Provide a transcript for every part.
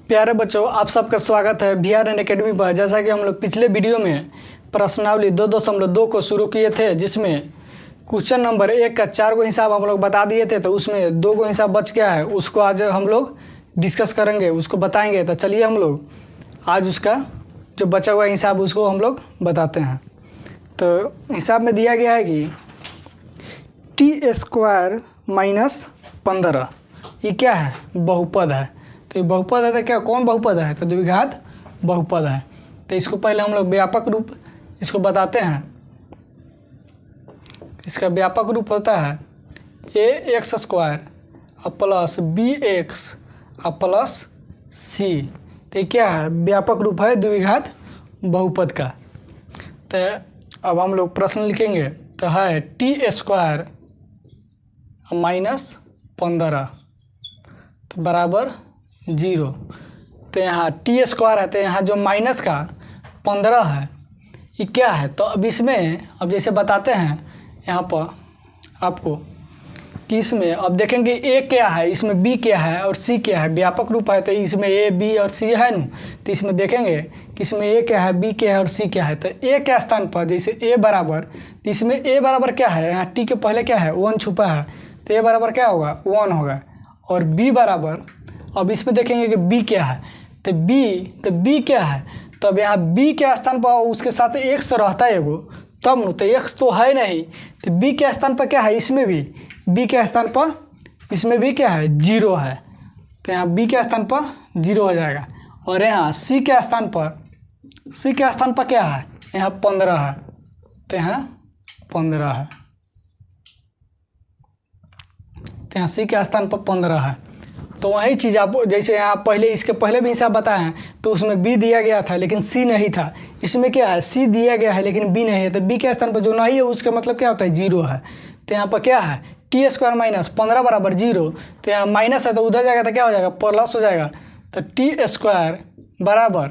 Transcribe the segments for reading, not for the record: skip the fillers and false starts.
प्यारे बच्चों, आप सबका स्वागत है VRN एकेडमी पर। जैसा कि हम लोग पिछले वीडियो में प्रश्नावली 2.2 को शुरू किए थे, जिसमें क्वेश्चन नंबर 1 का 4 को हिसाब हम लोग बता दिए थे, तो उसमें 2 को हिसाब बच गया है। उसको आज हम लोग डिस्कस करेंगे, उसको बताएंगे। तो चलिए हम लोग आज उसका जो बचा हुआ हिसाब उसको हम लोग बताते हैं। तो हिसाब में दिया गया है कि t² - 15 ये क्या है? बहुपद है। तो ये बहुपद है, तो क्या कौन बहुपद है? तो द्विघात बहुपद है। तो इसको पहले हम लोग व्यापक रूप इसको बताते हैं। इसका व्यापक रूप होता है ax² plus bx plus c। तो ये क्या है? व्यापक रूप है द्विघात बहुपद का। तो अब हम लोग प्रश्न लिखेंगे। तो है t² - 15 तो बराबर 0। तो यहाँ t² है, तो यहाँ जो माइनस का 15 है ये क्या है? तो अब इसमें अब जैसे बताते हैं यहाँ पर आपको कि इसमें अब देखेंगे a क्या है, इसमें b क्या है और c क्या है। व्यापक रूप है तो इसमें a, b और c है न। तो इसमें देखेंगे कि इसमें a क्या है, b क्या है और c क्या है। तो a के स्थान पर जैसे a बराबर, तो इसमें a बराबर क्या है? यहाँ t के पहले क्या है? 1 छुपा है, तो a बराबर क्या होगा? 1 होगा। और b बराबर, अब इसमें देखेंगे कि b क्या है। तो b क्या है? तो अब यहाँ b के स्थान पर उसके साथ x रहता है एगो, तब न। तो x तो है नहीं, तो b के स्थान पर क्या है? इसमें भी b के स्थान पर इसमें भी क्या है? 0 है। तो यहाँ b के स्थान पर 0 हो जाएगा। और यहाँ c के स्थान पर क्या है? यहाँ 15 है, तो यहाँ 15 है। तो यहाँ c के स्थान पर 15 है। तो वही चीज़ आप जैसे यहाँ पहले इसके पहले भी हिसाब बताए हैं, तो उसमें b दिया गया था लेकिन c नहीं था। इसमें क्या है? c दिया गया है लेकिन b नहीं है। तो b के स्थान पर जो नहीं है उसका मतलब क्या होता है? 0 है। तो यहाँ पर क्या है? t² - 15 बराबर 0। तो यहाँ माइनस है तो उधर जाएगा तो क्या हो जाएगा? प्लस हो जाएगा। तो t² बराबर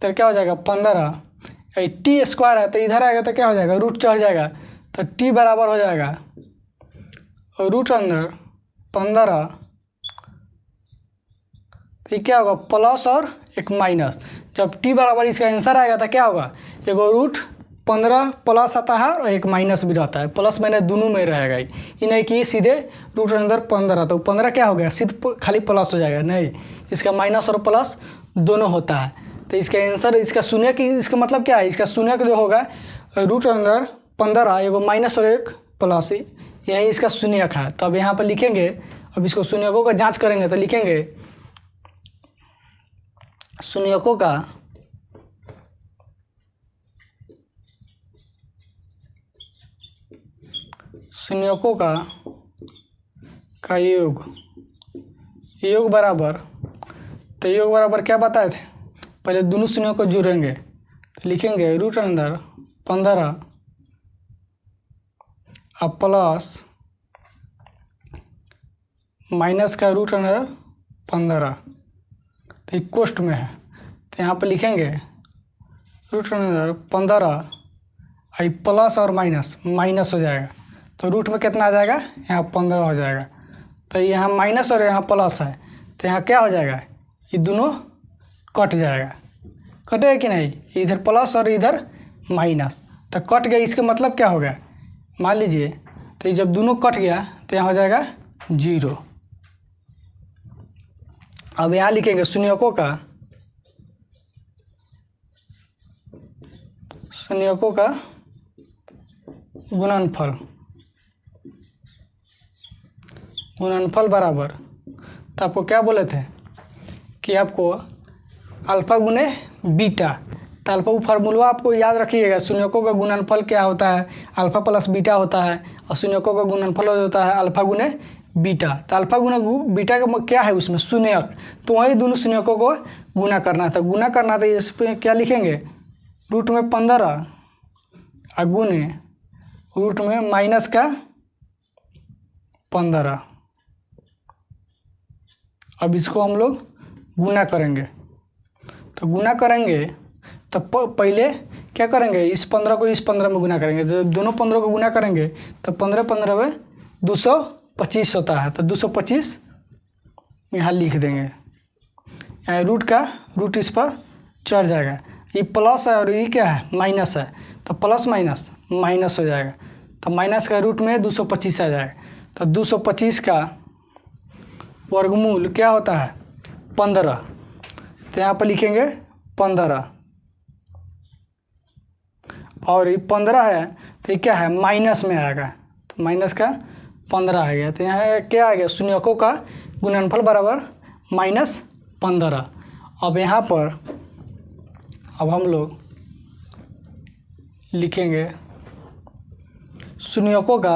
तो क्या हो जाएगा? 15। t² है तो इधर आएगा तो क्या हो जाएगा? रूट चढ़ जाएगा। तो t बराबर हो जाएगा और रूट अंदर 15। तो क्या होगा? प्लस और एक माइनस। जब t बराबर इसका आंसर आएगा तो क्या होगा? एगो रूट 15 प्लस आता है और एक माइनस भी रहता है। प्लस माइनस दोनों में रहेगा। ये नहीं कि सीधे रूट अंदर 15, तो 15 क्या हो गया? सीधे खाली प्लस हो जाएगा? नहीं, इसका माइनस और प्लस दोनों होता है। तो इसका आंसर इसका शून्य की इसका मतलब क्या है? इसका शून्य जो होगा रूट अंदर 15 एगो माइनस और एक प्लस, यही इसका शून्यक है। तो अब यहाँ पर लिखेंगे, अब इसको शून्यकों का जांच करेंगे तो लिखेंगे शून्यकों का योग बराबर। तो योग बराबर क्या बताए थे? पहले दोनों शून्यों को जोड़ेंगे तो लिखेंगे रूट अंदर 15 अब प्लस माइनस का रूट अंदर 15, तो कोष्ट में है। तो यहाँ पर लिखेंगे रूट अंदर 15 आई प्लस और माइनस हो जाएगा। तो रूट में कितना आ जाएगा? यहाँ 15 हो जाएगा। तो यहाँ माइनस और यहाँ प्लस है, तो यहाँ क्या हो जाएगा? ये दोनों कट जाएगा। कटेगा कि नहीं? इधर प्लस और इधर माइनस, तो कट गया। इसका मतलब क्या हो गया? मान लीजिए, तो ये जब दोनों कट गया तो यहाँ हो जाएगा 0। अब यहाँ लिखेंगे शून्यकों का गुणनफल बराबर। तो आपको क्या बोले थे कि आपको अल्फा गुने बीटा। तो अल्फा फार्मूला आपको याद रखिएगा। शून्यकों का गुणनफल क्या होता है? अल्फा प्लस बीटा होता है। और शून्यकों का गुणनफल होता है अल्फा गुने बीटा। तो अल्फा गुना बीटा का क्या है? उसमें शून्यक। तो वही दोनों शून्यकों को गुना करना था। तो इस पर क्या लिखेंगे? रूट में 15 और गुने रूट में माइनस का 15। अब इसको हम लोग गुना करेंगे। तो गुना करेंगे तो पहले क्या करेंगे? इस 15 को इस 15 में गुना करेंगे। जब दोनों 15 को गुना करेंगे तो 15 में 225 होता है। तो 225 यहाँ लिख देंगे। रूट का रूट इस पर चढ़ जाएगा। ये प्लस है और ये क्या है माइनस है, तो प्लस माइनस माइनस हो जाएगा, तो माइनस का रूट में 225 आ जाएगा। तो 225 का वर्गमूल क्या होता है 15, तो यहाँ पर लिखेंगे 15 और ये 15 है तो ये क्या है माइनस में आएगा, तो माइनस का 15 आ गया। तो यहाँ क्या आ गया शून्यकों का गुणनफल बराबर -15। अब यहाँ पर अब हम लोग लिखेंगे शून्यकों का,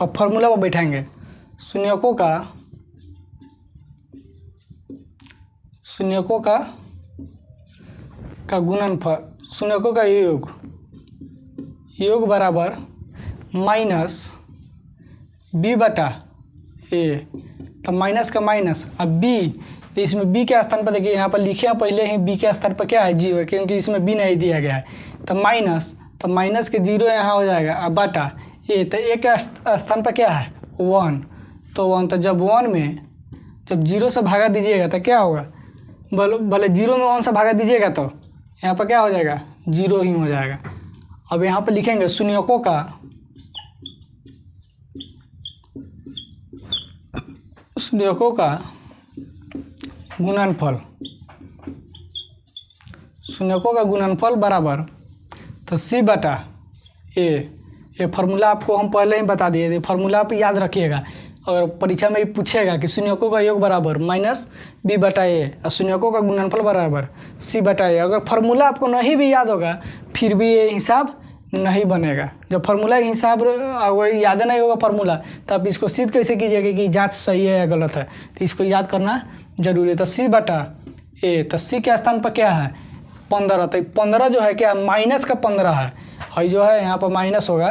अब फॉर्मूला पर बैठाएंगे शून्यकों का गुणनफल, शून्यकों का योग बराबर -b/a, तो माइनस का माइनस अब b, तो इसमें b के स्थान पर देखिए यहाँ पर लिखे हैं पहले ही b के स्थान पर क्या है 0, क्योंकि इसमें b नहीं दिया गया है, तो माइनस के 0 यहाँ हो जाएगा अब बटा a, तो a के स्थान पर क्या है 1, तो 1, तो जब 1 में जब 0 से भागा दीजिएगा तो क्या होगा, भले 0 में 1 से भागा दीजिएगा तो यहाँ पर क्या हो जाएगा 0 ही हो जाएगा। अब यहाँ पर लिखेंगे शून्यकों का गुणनफल बराबर, तो c/a, ये फार्मूला आपको हम पहले ही बता दिए थे, फार्मूला आप याद रखिएगा। अगर परीक्षा में पूछेगा कि शून्यकों का योग बराबर -b/a और शून्यकों का गुणनफल बराबर c/a, अगर फार्मूला आपको नहीं भी याद होगा फिर भी ये हिसाब नहीं बनेगा। जब फार्मूला हिसाब अगर याद नहीं होगा फार्मूला तो आप इसको सिद्ध कैसे कीजिएगा कि जांच सही है या गलत है, तो इसको याद करना जरूरी है। तो c/a, तो c के स्थान पर क्या है 15, तो 15 जो है क्या माइनस का 15 है, और जो है यहाँ पर माइनस होगा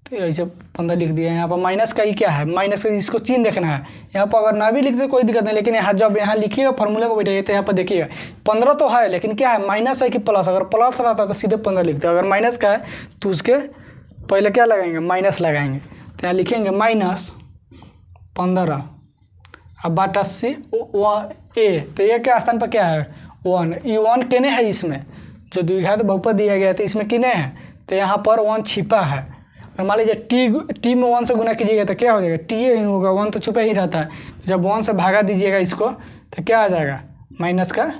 तो ऐसे 15 लिख दिया। यहाँ पर माइनस का ही क्या है माइनस का, इसको चिन्ह देखना है। यहाँ पर अगर ना भी लिखते कोई दिक्कत नहीं, लेकिन यहाँ जब यहाँ लिखिएगा फार्मूले पर बैठिएगा तो यहाँ पर देखिएगा 15 तो है, लेकिन क्या है माइनस है कि प्लस, अगर प्लस रहता तो सीधे 15 लिखते, अगर माइनस का है तो उसके पहले क्या लगाएंगे माइनस लगाएंगे। तो यहाँ लिखेंगे -15 अब बटा c a, तो ये क्या स्थान पर क्या है 1, ये 1 किने है, इसमें जो द्विघात बहुपद दिया गया था इसमें किने है, तो यहाँ पर 1 छिपा है। अगर मान लीजिए टी में 1 से गुना कीजिएगा तो क्या हो जाएगा टी ही होगा, 1 तो छुपा ही रहता है, जब 1 से भागा दीजिएगा इसको तो क्या आ जाएगा -15।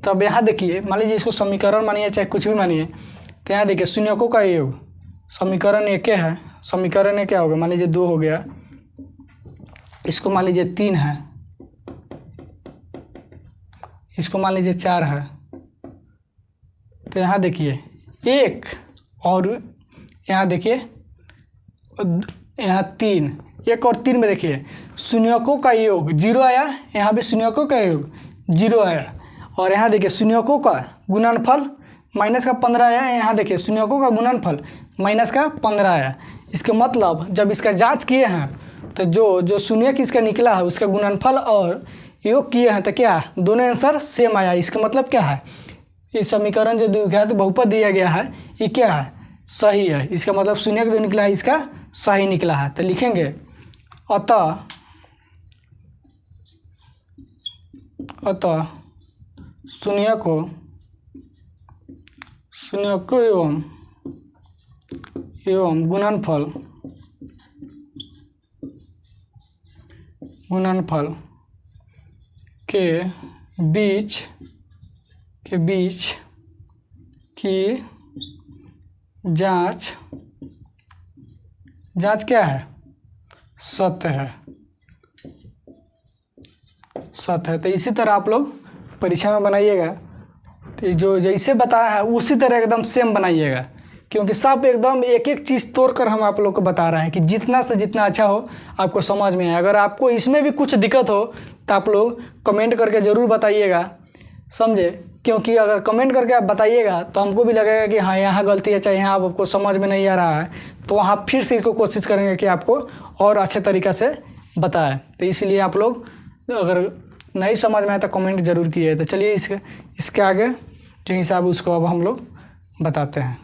तब यहाँ देखिए मान लीजिए इसको समीकरण मानिए चाहे कुछ भी मानिए, तो यहाँ देखिए शून्यकों का योग समीकरण 1 है, समीकरण क्या होगा मान लीजिए 2 हो गया, इसको मान लीजिए 3 है, इसको मान लीजिए 4 है, तो यहाँ देखिए 1 और यहाँ देखिए यहाँ 3, 1 और 3 में देखिए शून्यकों का योग 0 आया, यहाँ भी शून्यकों का योग 0 आया, और यहाँ देखिए शून्यकों का गुणनफल -15 आया, यहाँ देखिए शून्यकों का गुणनफल -15 आया। इसका मतलब जब इसका जांच किए हैं तो जो शून्यक इसका निकला है उसका गुणनफल और योग किए हैं तो क्या दोनों आंसर सेम आया। इसका मतलब क्या है ये समीकरण जो द्विघात बहुपद दिया गया है ये क्या है सही है, इसका मतलब शून्यक जो निकला है इसका सही निकला है। तो लिखेंगे अतः शून्यकों एवं गुणनफल के बीच की जांच क्या है सत्य है। तो इसी तरह आप लोग परीक्षा में बनाइएगा तो जो जैसे बताया है उसी तरह एकदम सेम बनाइएगा, क्योंकि सब एकदम एक एक चीज़ तोड़कर हम आप लोग को बता रहे हैं कि जितना से जितना अच्छा हो आपको समझ में आए। अगर आपको इसमें भी कुछ दिक्कत हो तो आप लोग कमेंट करके ज़रूर बताइएगा, समझे, क्योंकि अगर कमेंट करके आप बताइएगा तो हमको भी लगेगा कि हाँ यहाँ गलती है, चाहे यहाँ आपको समझ में नहीं आ रहा है तो वहाँ फिर से इसको कोशिश करेंगे कि आपको और अच्छे तरीक़े से बताएं। तो इसलिए आप लोग अगर नहीं समझ में आए तो कमेंट ज़रूर किए। तो चलिए इसके आगे जो हिसाब उसको अब हम लोग बताते हैं।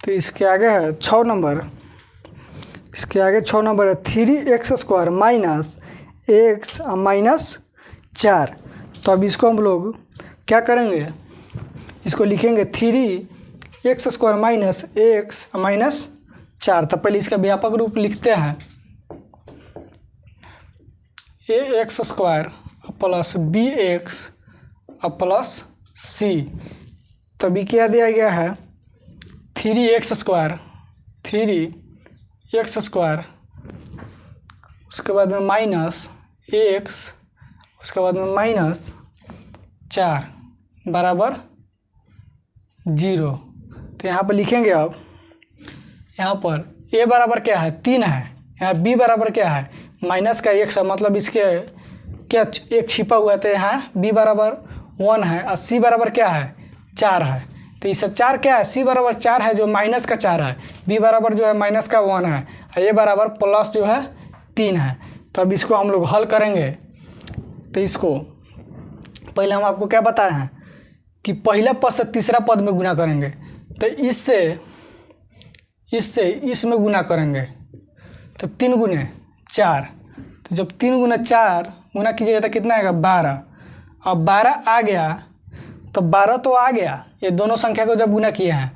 तो इसके आगे है 6 नंबर। इसके आगे 6 नंबर है 3x² माइनस एक्स माइनस 4। तो अब इसको हम लोग क्या करेंगे, इसको लिखेंगे 3x² माइनस एक्स माइनस 4। तो पहले इसका व्यापक रूप लिखते हैं, ax² plus bx plus c। तभी क्या दिया गया है 3x², उसके बाद में माइनस एक्स, उसके बाद में माइनस 4 बराबर 0। तो यहाँ पर लिखेंगे, अब यहाँ पर a बराबर क्या है 3 है, यहाँ b बराबर क्या है माइनस का x है, मतलब इसके क्या एक छिपा हुआ है, तो यहाँ b बराबर 1 है और c बराबर क्या है 4 है। तो ये सब 4 क्या है, c बराबर 4 है जो माइनस का 4 है, b बराबर जो है माइनस का 1 है, a बराबर प्लस जो है 3 है। तो अब इसको हम लोग हल करेंगे। तो इसको पहले हम आपको क्या बताए हैं कि पहला पद से तीसरा पद में गुना करेंगे, तो इससे इसमें गुना करेंगे, तो 3 गुने 4। तो जब 3 गुना 4 गुना कीजिएगा तो कितना आएगा 12। अब 12 आ गया, तो 12 तो आ गया, ये दोनों संख्या को जब गुना किए हैं,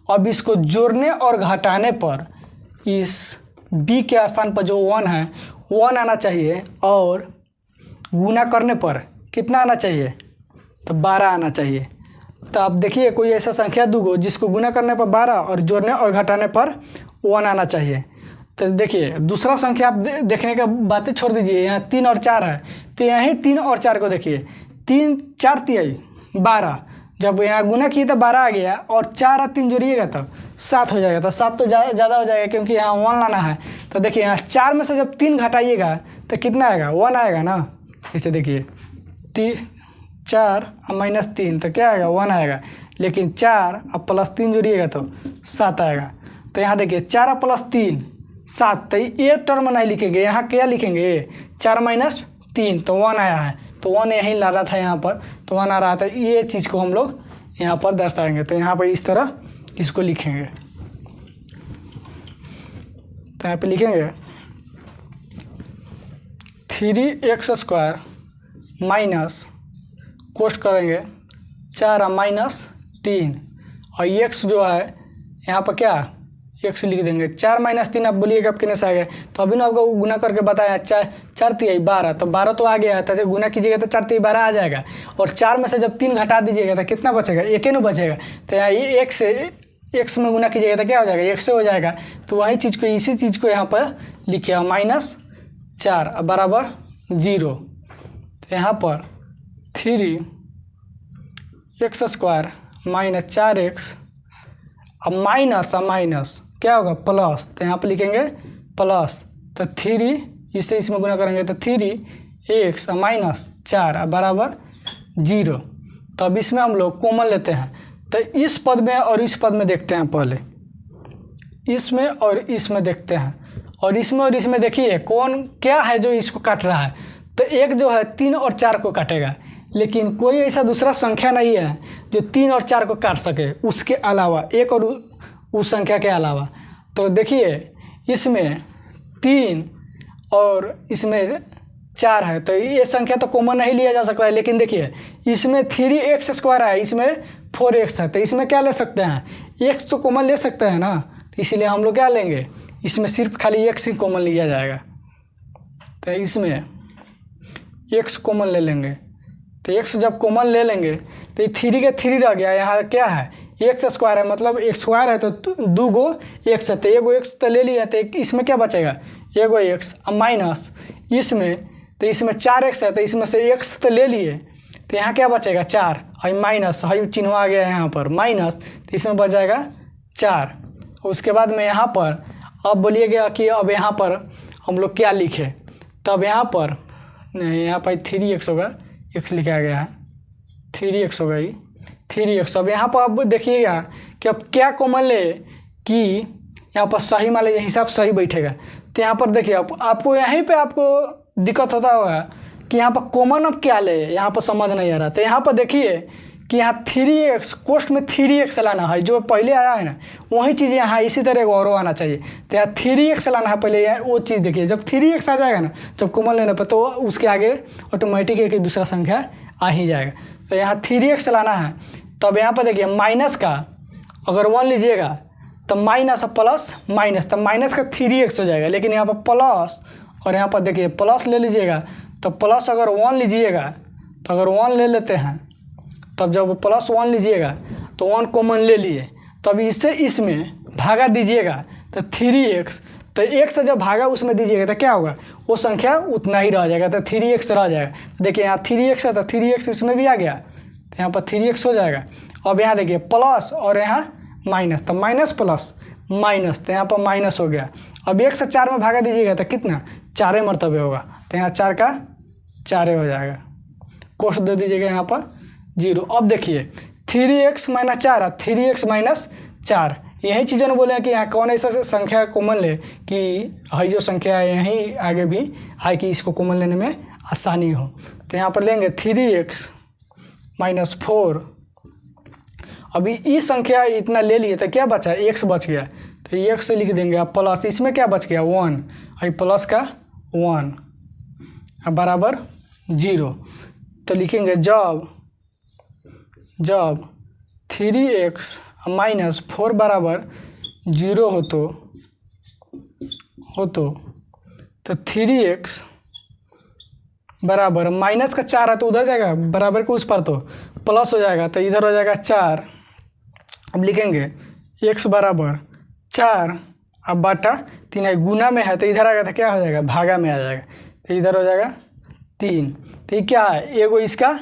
अब इसको जोड़ने और घटाने पर इस b के स्थान पर जो 1 है 1 आना चाहिए, और गुना करने पर कितना आना चाहिए, तो 12 आना चाहिए। तो आप देखिए कोई ऐसा संख्या दूगो जिसको गुना करने पर 12 और जोड़ने और घटाने पर 1 आना चाहिए। तो देखिए दूसरा संख्या आप देखने का बातें छोड़ दीजिए, यहाँ 3 और 4 है, तो यहीं 3 और 4 को देखिए, 3 4 3 12, जब यहाँ गुना किए तो 12 आ गया, और 4 और 3 जोड़िएगा तो 7 हो जाएगा। तो 7 तो ज़्यादा हो जाएगा क्योंकि यहाँ 1 लाना है। तो देखिए यहाँ 4 में से जब 3 घटाइएगा तो कितना आएगा 1 आएगा ना। इसे देखिए 4 और माइनस 3 तो क्या आएगा 1 आएगा, लेकिन 4 और प्लस 3 जोड़िएगा तो 7 आएगा। तो यहाँ देखिए 4 और प्लस 3 7, तो ये टर्म नहीं लिखेंगे, यहाँ क्या लिखेंगे 4 माइनस 3, तो 1 आया है, तो 1 यहीं ला रहा था यहाँ पर, तो 1 आ रहा था। ये चीज़ को हम लोग यहाँ पर दर्शाएंगे, तो यहाँ पर इस तरह इसको लिखेंगे। तो यहाँ पे लिखेंगे 3x² माइनस कोष्ट करेंगे 4 माइनस 3, और x जो है यहाँ पर क्या x लिख देंगे। 4 माइनस 3 आप बोलिएगा आप कितने से आ गए, तो अभी ना आपको गुना करके बताया 4 3 12, तो 12 तो आ गया है, तो गुना कीजिएगा तो 4 3 12 आ जाएगा, और 4 में से जब 3 घटा दीजिएगा तो कितना बचेगा 1 ही बचेगा। तो यहाँ ये x में गुना कीजिएगा तो क्या हो जाएगा 1 से हो जाएगा। तो वही चीज़ को इसी चीज़ को यहाँ पर लिखिए माइनस 4 बराबर 0। तो यहाँ पर 3x² माइनस 4x, अब माइनस क्या होगा प्लस, तो यहाँ पर लिखेंगे प्लस, तो 3 इससे इसमें गुना करेंगे तो 3x माइनस 4 बराबर 0। तो अब इसमें हम लोग कॉमन लेते हैं, तो इस पद में और इस पद में देखते हैं, पहले इसमें और इसमें देखते हैं, और इसमें देखिए कौन क्या है जो इसको काट रहा है। तो एक जो है 3 और 4 को काटेगा, लेकिन कोई ऐसा दूसरा संख्या नहीं है जो 3 और 4 को काट सके उसके अलावा, एक और उस संख्या के अलावा। तो देखिए इसमें 3 और इसमें 4 है, तो ये संख्या तो कॉमन नहीं लिया जा सकता है, लेकिन देखिए इसमें 3x² है, इसमें 4x है, तो इसमें क्या ले सकते हैं x तो कॉमन ले सकते हैं ना, तो इसलिए हम लोग क्या लेंगे, इसमें सिर्फ खाली x ही कॉमन लिया जाएगा। तो इसमें x कॉमन ले लेंगे, तो x जब कॉमन ले लेंगे तो ये 3 के 3 रह गया, यहाँ क्या है x² है, मतलब x² है तो 2 गो x है, तो एगो x तो ले लिया, तो इसमें क्या बचेगा एगो x, अब माइनस इसमें, तो इसमें 4x है, तो इसमें से x तो ले लिए, तो यहाँ क्या बचेगा 4, और माइनस है चिन्ह आ गया है यहाँ पर माइनस, तो इसमें बच जाएगा 4। उसके बाद में यहाँ पर अब बोलिएगा कि अब यहाँ पर हम लोग क्या लिखें, तो अब यहाँ पर 3x होगा, x लिखा गया है 3x होगा, 3x। अब यहाँ पर अब देखिएगा कि अब क्या कॉमन ले कि यहाँ पर सही मान लीजिए हिसाब सही बैठेगा। तो यहाँ पर देखिए आपको यहीं पे आपको दिक्कत होता होगा कि यहाँ पर कॉमन अब क्या ले, यहाँ पर समझ नहीं आ रहा। तो यहाँ पर देखिए कि यहाँ 3x कोष्ठ में 3x लाना है, जो पहले आया है ना वही चीज़ यहाँ इसी तरह और आना चाहिए। तो यहाँ 3x लाना है पहले, यहाँ वो चीज़ देखिए, जब 3x आ जाएगा ना जब कॉमन लेने पर तो उसके आगे ऑटोमेटिक एक दूसरा संख्या आ ही जाएगा। तो यहाँ 3x लाना है, तब यहाँ पर देखिए माइनस का अगर 1 लीजिएगा तो माइनस और प्लस माइनस, तो माइनस का 3x हो जाएगा। लेकिन यहाँ पर प्लस और यहाँ पर देखिए प्लस ले लीजिएगा तो प्लस अगर 1 लीजिएगा तो अगर 1 ले लेते हैं तब जब प्लस 1 लीजिएगा तो 1 कॉमन ले लिए, तब इससे इसमें भागा दीजिएगा तो 3x, तो 1 से जब भागा उसमें दीजिएगा तो क्या होगा, वो संख्या उतना ही रह जाएगा, तो 3x रह जाएगा। देखिए यहाँ 3x है तो 3x इसमें भी आ गया, तो यहाँ पर 3x हो जाएगा। अब यहाँ देखिए प्लस और यहाँ माइनस, तो माइनस प्लस माइनस, तो यहाँ पर माइनस हो गया। अब 1 से 4 में भागा दीजिएगा तो कितना, 4 मरतबे होगा, तो यहाँ 4 का 4 हो जाएगा। कोष्ठ दे दीजिएगा यहाँ पर 0। अब देखिए 3x माइनस 4 है, 3x माइनस 4, यही चीज़ों ने बोले हैं कि यहाँ कौन ऐसा संख्या कॉमन ले कि हई जो संख्या है यहीं आगे भी है कि इसको कॉमन लेने में आसानी हो। तो यहाँ पर लेंगे 3x माइनस 4। अभी इस संख्या इतना ले लिए तो क्या बचा, x बच गया, तो x से लिख देंगे। अब प्लस इसमें क्या बच गया 1, अभी प्लस का 1 अब बराबर 0। तो लिखेंगे जब 3x माइनस 4 बराबर 0 हो तो 3x बराबर माइनस का 4 है तो उधर जाएगा, बराबर के उस पर तो प्लस हो जाएगा, तो इधर हो जाएगा 4। अब लिखेंगे x बराबर 4 अब बटा 3 है, गुना में है तो इधर आएगा तो क्या हो जाएगा, भागा में आ जाएगा, तो इधर हो जाएगा 3। तो ये क्या है, एगो इसका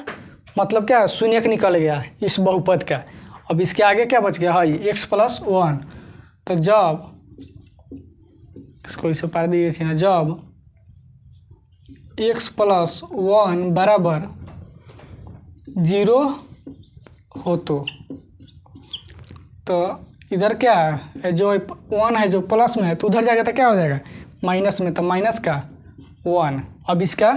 मतलब क्या है, शून्यक निकल गया इस बहुपद का। अब इसके आगे क्या बच गया है, x प्लस 1। तो जब इसको इसे पार दीजिए ना, जब x प्लस 1 बराबर 0 हो तो इधर क्या है, जो 1 है जो प्लस में है तो उधर जाएगा तो क्या हो जाएगा, माइनस में, तो माइनस का 1। अब इसका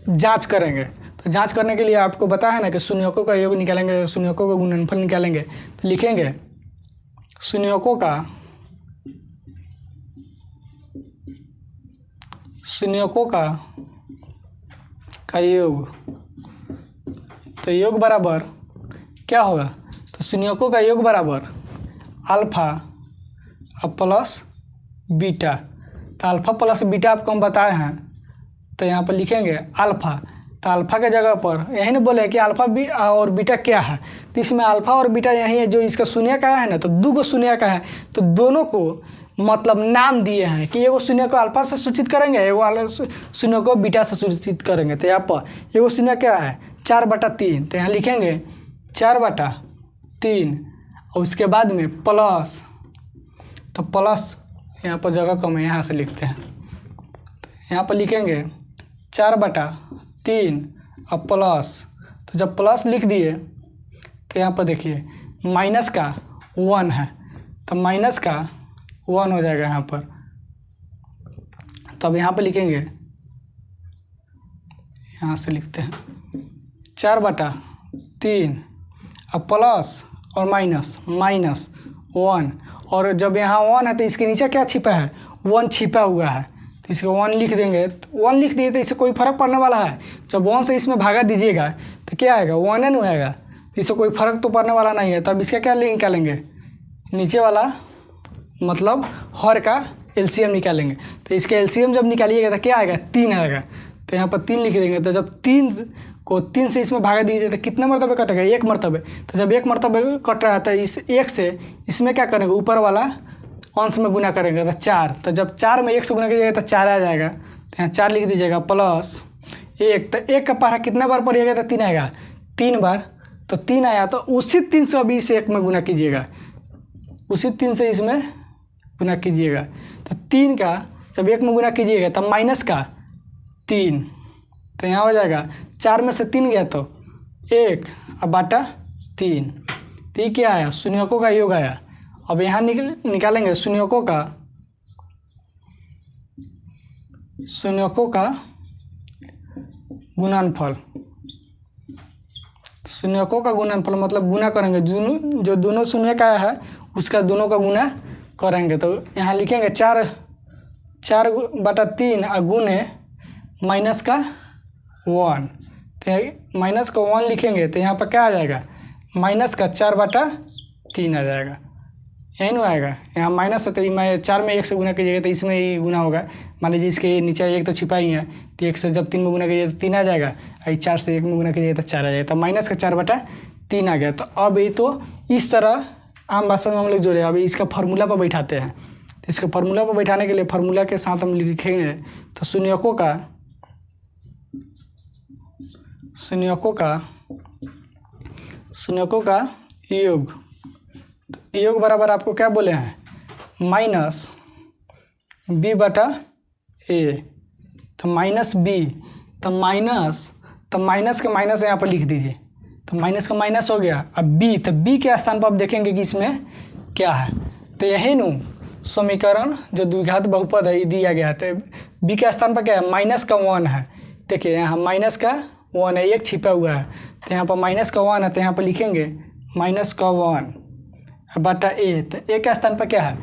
जांच करेंगे, तो जांच करने के लिए आपको बताया है ना कि शून्यकों का योग निकालेंगे, शून्यकों का गुणनफल निकालेंगे। तो लिखेंगे शून्यकों का योग, तो योग बराबर क्या होगा, तो शून्यकों का योग बराबर अल्फा प्लस बीटा। तो अल्फा प्लस बीटा आपको हम बताए हैं, तो यहाँ पर लिखेंगे अल्फा, तो अल्फा के जगह पर यही ना बोले कि अल्फा भी और बीटा क्या है, तो इसमें अल्फा और बीटा यही है, जो इसका शून्य का है ना तो 2 शून्य का है, तो दोनों को मतलब नाम दिए हैं कि एगो शून्य को अल्फा से सूचित करेंगे, एगो शून्य को बीटा से सूचित करेंगे। तो यहाँ पर एगो शून्य क्या है 4/3, तो यहाँ लिखेंगे 4/3 और उसके बाद में प्लस, तो प्लस यहाँ पर जगह कम है यहाँ से लिखते हैं, यहाँ पर लिखेंगे 4/3 और प्लस, तो जब प्लस लिख दिए तो यहाँ पर देखिए माइनस का 1 है, तो माइनस का 1 हो जाएगा यहाँ पर। तब यहाँ पर लिखेंगे, यहाँ से लिखते हैं 4/3 और प्लस और माइनस 1, और जब यहाँ 1 है तो इसके नीचे क्या छिपा है, 1 छिपा हुआ है, तो इसको 1 लिख देंगे। 1 लिख दिए तो इससे कोई फर्क पड़ने वाला है, जब 1 से इसमें भागा दीजिएगा तो क्या आएगा 1 न आएगा, इससे कोई फर्क तो पड़ने वाला नहीं है। तब इसका क्या निकालेंगे, नीचे वाला मतलब हर का एलसीएम निकालेंगे। तो इसका एलसीएम जब निकालिएगा तो क्या आएगा 3 आएगा, तो यहाँ पर 3 लिख देंगे। तो जब 3 को 3 से इसमें भागा दीजिए तो कितने मरतबे कटेगा, 1 मरतबे। तो जब 1 मरतबे कट रहा है तो इस 1 से इसमें क्या करेंगे, ऊपर वाला अंश में गुना करेंगे तो 4। तो जब 4 में 1 से गुना कीजिएगा तो 4 आ जाएगा, तो यहाँ 4 लिख दीजिएगा प्लस 1। तो 1 का पहाड़ा कितने बार पढ़िएगा तो 3 आएगा, 3 बार, तो 3 आया। तो उसी 3 से अभी इसे 1 में गुना कीजिएगा, उसी 3 से इसमें गुना कीजिएगा। तो 3 का जब 1 में गुना कीजिएगा तब माइनस का 3, तो यहाँ हो जाएगा 4 में से 3 गया तो 1 और बाटा 3। तो ये क्या आया, शून्यकों का योग आया। अब यहाँ निकालेंगे शून्यकों का गुणनफल, शून्यकों का गुणनफल मतलब गुना करेंगे, जो दोनों शून्य का है उसका दोनों का गुना करेंगे। तो यहाँ लिखेंगे 4/3 और गुने माइनस का 1, तो माइनस का 1 लिखेंगे तो यहाँ पर क्या आ जाएगा, माइनस का 4/3 आ जाएगा, यही ना आएगा। यहाँ माइनस है तो मैं 4 में 1 से गुना कीजिएगा तो इसमें ही गुना होगा। मान लीजिए इसके नीचे 1 तो छिपा ही है, तो 1 से जब 3 में गुना कीजिए तो 3 आ जाएगा, और 4 से 1 में गुना कीजिए तो 4 आ जाएगा, तो माइनस का 4/3 आ गया। तो अब ये तो इस तरह आम भाषा में हम लोग जोड़े। अभी इसका फार्मूला पर बैठाते हैं, तो इसका फार्मूला पर बैठाने के लिए फार्मूला के साथ हम लिखेंगे तो शून्यकों का योग, योग बराबर आपको क्या बोले हैं, माइनस b/a, तो माइनस b, तो माइनस का माइनस यहाँ पर लिख दीजिए, तो माइनस का माइनस हो गया। अब b, तो b के स्थान पर आप देखेंगे कि इसमें क्या है, तो यही नु समीकरण जो द्विघात बहुपद है ये दिया गया है। तो b के स्थान पर क्या है, माइनस का 1 है। देखिए यहाँ माइनस का 1 है, 1 छिपा हुआ है, तो यहाँ पर माइनस का 1 है, तो यहाँ पर लिखेंगे माइनस का 1 बटा a, तो a के स्थान पर क्या है,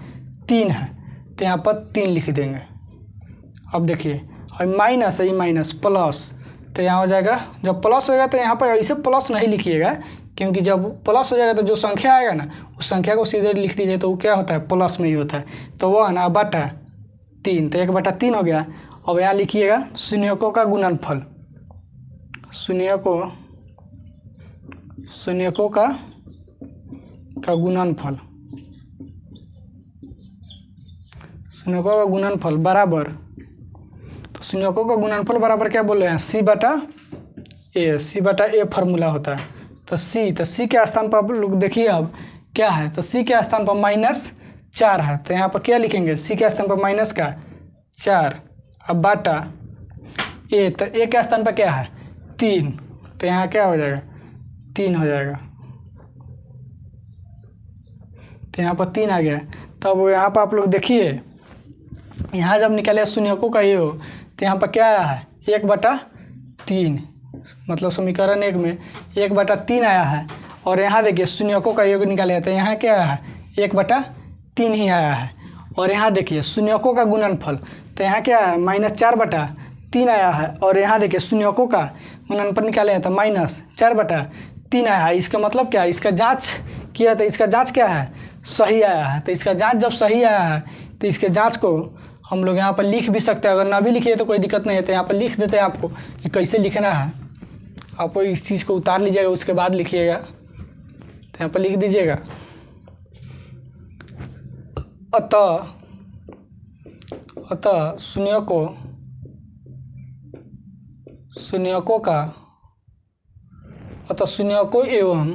3 है, तो यहाँ पर 3 लिख देंगे। अब देखिए और माइनस है, ये माइनस प्लस, तो यहाँ हो जाएगा, जब प्लस होगा तो यहाँ पर ऐसे प्लस नहीं लिखिएगा, क्योंकि जब प्लस हो जाएगा तो जो संख्या आएगा ना उस संख्या को सीधे लिख दीजिए, तो वो क्या होता है, प्लस में ही होता है। तो 1 बटा 3, तो 1/3 हो गया। अब यहाँ लिखिएगा शून्यकों का गुणनफल, शून्यकों का गुणनफल, शून्यकों का गुणनफल बराबर, तो शून्यकों का गुणनफल बराबर क्या बोल रहे हैं, c/a फार्मूला होता है। तो c के स्थान पर आप लोग देखिए अब क्या है, तो c के स्थान पर -4 है, तो यहाँ पर क्या लिखेंगे, c के स्थान पर माइनस का 4 अब बटा a, तो a के स्थान पर क्या है 3, तो यहाँ क्या हो जाएगा 3 हो जाएगा, तो यहाँ पर 3 आ गया। तब यहाँ पर आप लोग देखिए, यहाँ जब निकाले शून्यकों का योग तो यहाँ पर क्या आया है 1/3, मतलब समीकरण 1 में 1/3 आया है। और यहाँ देखिए शून्यकों का योग निकाले तो यहाँ क्या आया है 1/3 ही आया है। और यहाँ देखिए शून्यकों का गुणनफल, तो यहाँ क्या है -4/3 आया है। और यहाँ देखिए शून्यकों का गुणनफल निकाले हैं तो -4/3 आया है। इसका मतलब क्या है, इसका जांच किया तो इसका जांच क्या है, सही आया है। तो इसका जांच जब सही आया है तो इसके जांच को हम लोग यहाँ पर लिख भी सकते हैं। अगर ना भी लिखिए तो कोई दिक्कत नहीं है, तो यहाँ पर लिख देते हैं आपको कि कैसे लिखना है। आप इस चीज़ को उतार लीजिएगा, उसके बाद लिखिएगा। तो यहाँ पर लिख दीजिएगा, अतः शून्यकों एवं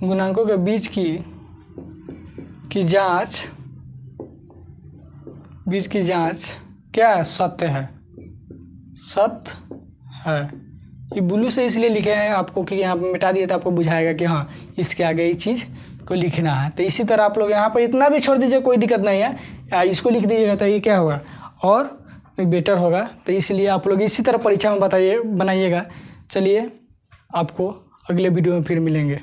गुणांकों के बीच की जांच क्या है, सत्य है। ये ब्लू से इसलिए लिखे हैं आपको कि यहाँ पर मिटा दिए तो आपको बुझाएगा कि हाँ इसके आगे ये चीज़ को लिखना है। तो इसी तरह आप लोग यहाँ पर इतना भी छोड़ दीजिए, कोई दिक्कत नहीं है, इसको लिख दीजिएगा तो ये क्या होगा और बेटर होगा। तो इसलिए आप लोग इसी तरह परीक्षा में बनाइएगा। चलिए आपको अगले वीडियो में फिर मिलेंगे।